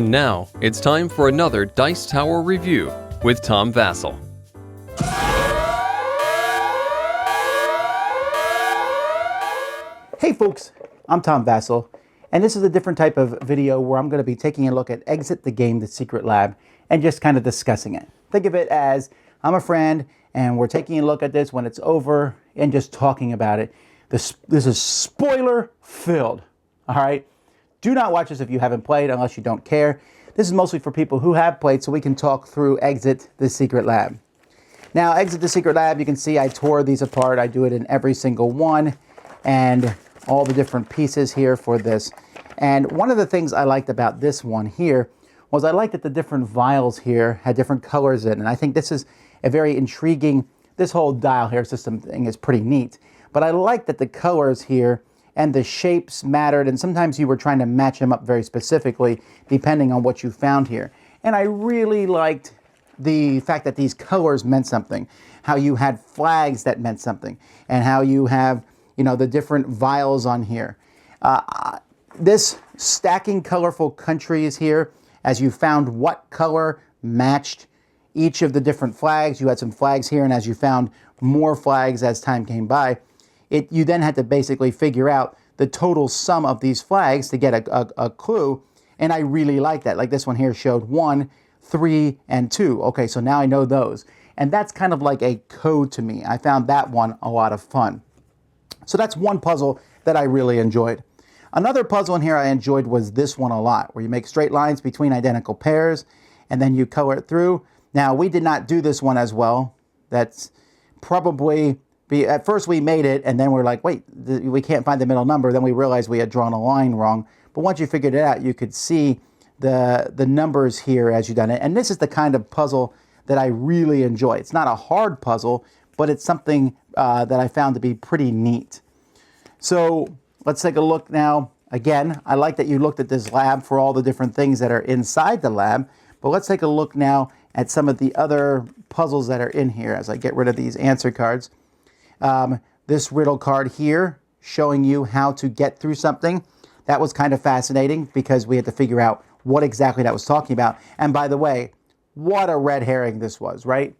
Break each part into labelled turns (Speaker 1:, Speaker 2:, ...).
Speaker 1: And now, it's time for another Dice Tower review with Tom Vasel.
Speaker 2: Hey folks, I'm Tom Vasel, and this is a different type of video where I'm going to be taking a look at Exit the Game, the Secret Lab, and just kind of discussing it. Think of it as I'm a friend, and we're taking a look at this when it's over and just talking about it. This is spoiler filled, all right? Do not watch this if you haven't played, unless you don't care. This is mostly for people who have played, so we can talk through Exit the Secret Lab. Now, Exit the Secret Lab, you can see I tore these apart. I do it in every single one, and all the different pieces here for this. And one of the things I liked about this one here was I liked that the different vials here had different colors in it. And I think this is a very intriguing, this whole dial here system thing is pretty neat. But I like that the colors here and the shapes mattered, and sometimes you were trying to match them up very specifically depending on what you found here. And I really liked the fact that these colors meant something, how you had flags that meant something, and how you have, you know, the different vials on here. This stacking colorful countries here, as you found what color matched each of the different flags. You had some flags here, and as you found more flags as time came by, you then had to basically figure out the total sum of these flags to get a clue, and I really like that. Like this one here showed 1, 3, and 2. Okay, so now I know those. And that's kind of like a code to me. I found that one a lot of fun. So that's one puzzle that I really enjoyed. Another puzzle in here I enjoyed was this one a lot, where you make straight lines between identical pairs, and then you color it through. Now, we did not do this one as well. That's probably... At first we made it, and then we're like, wait, we can't find the middle number. Then we realized we had drawn a line wrong. But once you figured it out, you could see the numbers here as you've done it. And this is the kind of puzzle that I really enjoy. It's not a hard puzzle, but it's something that I found to be pretty neat. So let's take a look now. Again, I like that you looked at this lab for all the different things that are inside the lab. But let's take a look now at some of the other puzzles that are in here as I get rid of these answer cards. This riddle card here showing you how to get through something. That was kind of fascinating because we had to figure out what exactly that was talking about. And by the way, what a red herring this was, right?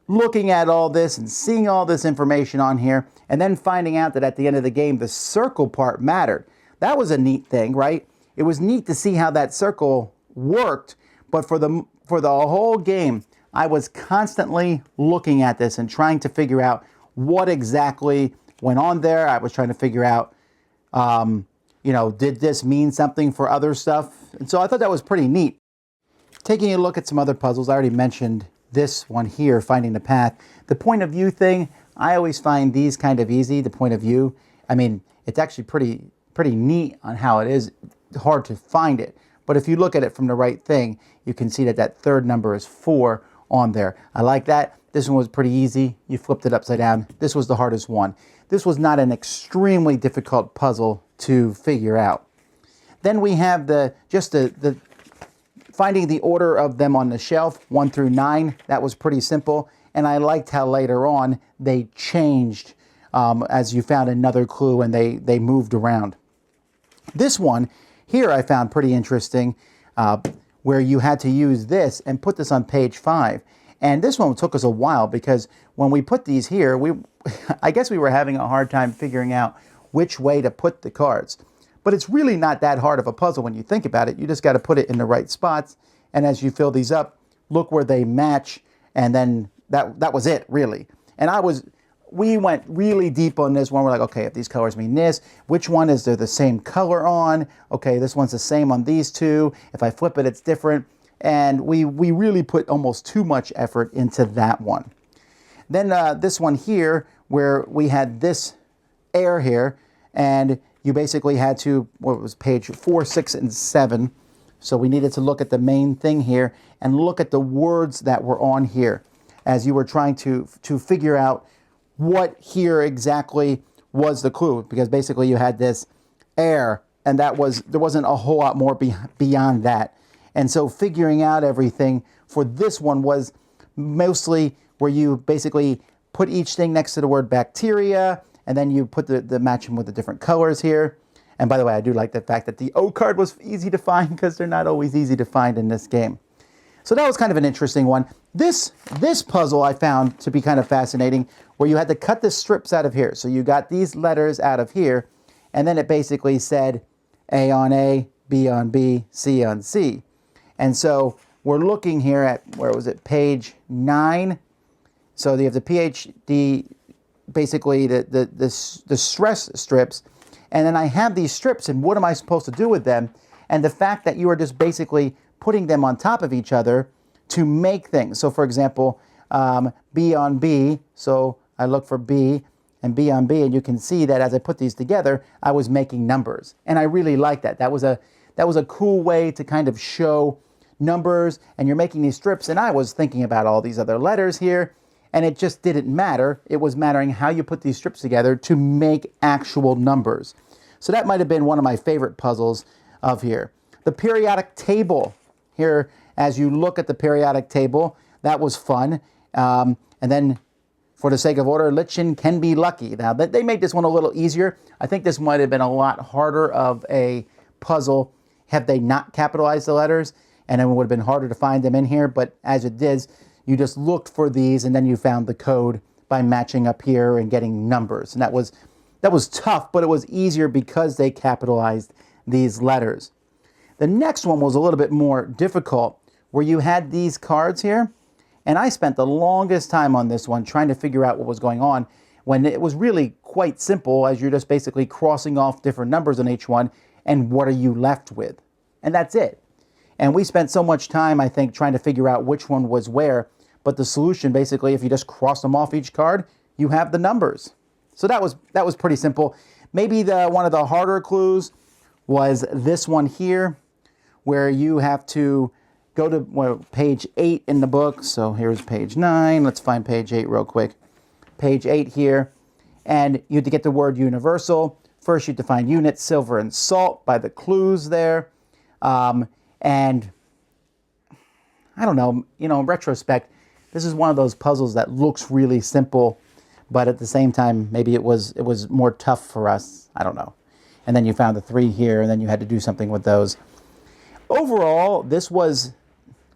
Speaker 2: Looking at all this and seeing all this information on here and then finding out that at the end of the game, the circle part mattered. That was a neat thing, right? It was neat to see how that circle worked, but for the whole game, I was constantly looking at this and trying to figure out what exactly went on there. I was trying to figure out, you know, did this mean something for other stuff? And so I thought that was pretty neat. Taking a look at some other puzzles, I already mentioned this one here, finding the path. The point of view thing, I always find these kind of easy, the point of view. I mean, it's actually pretty neat on how it is. Hard to find it. But if you look at it from the right thing, you can see that that third number is 4 on there. I like that. This one was pretty easy. You flipped it upside down. This was the hardest one. This was not an extremely difficult puzzle to figure out. Then we have the finding the order of them on the shelf, 1 through 9. That was pretty simple. And I liked how later on they changed as you found another clue and they moved around. This one here I found pretty interesting, where you had to use this and put this on page 5. And this one took us a while because when we put these here, I guess we were having a hard time figuring out which way to put the cards. But it's really not that hard of a puzzle when you think about it. You just got to put it in the right spots. And as you fill these up, look where they match. And then that was it, really. And we went really deep on this one. We're like, okay, if these colors mean this, which one is there the same color on? Okay, this one's the same on these two. If I flip it, it's different. And we really put almost too much effort into that one. Then this one here, where we had this air here, and you basically had to, what was page 4, 6, and 7. So we needed to look at the main thing here and look at the words that were on here as you were trying to figure out what here exactly was the clue. Because basically you had this air, and there wasn't a whole lot more beyond that. And so figuring out everything for this one was mostly where you basically put each thing next to the word bacteria, and then you put the match them with the different colors here. And by the way, I do like the fact that the O card was easy to find because they're not always easy to find in this game. So that was kind of an interesting one. This puzzle I found to be kind of fascinating, where you had to cut the strips out of here. So you got these letters out of here, and then it basically said A on A, B on B, C on C. And so we're looking here at, where was it, page 9. So you have the PhD, basically the stress strips, and then I have these strips, and what am I supposed to do with them? And the fact that you are just basically putting them on top of each other to make things. So for example, B on B, so I look for B and B on B, and you can see that as I put these together, I was making numbers. And I really like that. That was a cool way to kind of show numbers, and you're making these strips, and I was thinking about all these other letters here, and it just didn't matter. It was mattering how you put these strips together to make actual numbers. So that might have been one of my favorite puzzles of here. The periodic table. Here, as you look at the periodic table, that was fun. And then, for the sake of order, Lichen can be lucky. Now, they made this one a little easier. I think this might have been a lot harder of a puzzle had they not capitalized the letters, and it would have been harder to find them in here. But as it is, you just looked for these, and then you found the code by matching up here and getting numbers. And that was tough, but it was easier because they capitalized these letters. The next one was a little bit more difficult, where you had these cards here, and I spent the longest time on this one trying to figure out what was going on, when it was really quite simple, as you're just basically crossing off different numbers on each one, and what are you left with? And that's it. And we spent so much time, I think, trying to figure out which one was where, but the solution, basically, if you just cross them off each card, you have the numbers. So that was pretty simple. Maybe one of the harder clues was this one here, where you have to go to page 8 in the book. So here's page 9. Let's find page 8 real quick. Page 8 here. And you have to get the word universal. First, you have to find units, silver, and salt by the clues there. And I don't know, in retrospect, this is one of those puzzles that looks really simple, but at the same time, maybe it was more tough for us. I don't know. And then you found the 3 here, and then you had to do something with those. Overall, there was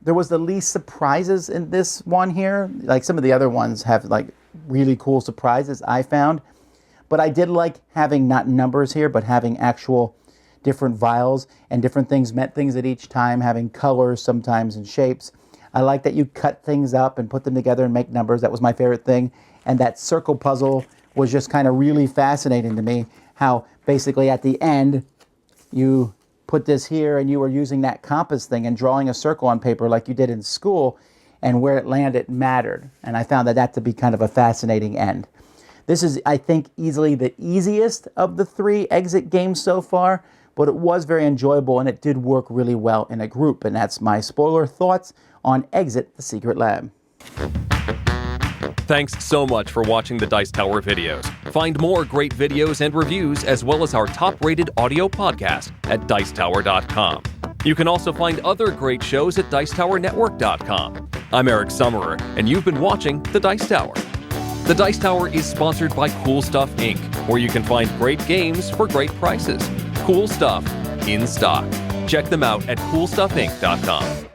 Speaker 2: the least surprises in this one here. Like some of the other ones have like really cool surprises I found. But I did like having not numbers here, but having actual different vials, and different things meant things at each time, having colors sometimes and shapes. I like that you cut things up and put them together and make numbers. That was my favorite thing. And that circle puzzle was just kind of really fascinating to me, how basically at the end you put this here and you were using that compass thing and drawing a circle on paper like you did in school, and where it landed mattered. And I found that to be kind of a fascinating end. This is, I think, easily the easiest of the 3 exit games so far, but it was very enjoyable, and it did work really well in a group. And that's my spoiler thoughts on Exit the Secret Lab.
Speaker 1: Thanks so much for watching the Dice Tower videos. Find more great videos and reviews, as well as our top-rated audio podcast at Dicetower.com. You can also find other great shows at Dicetowernetwork.com. I'm Eric Summerer, and you've been watching The Dice Tower. The Dice Tower is sponsored by Cool Stuff Inc., where you can find great games for great prices. Cool stuff in stock. Check them out at CoolStuffInc.com.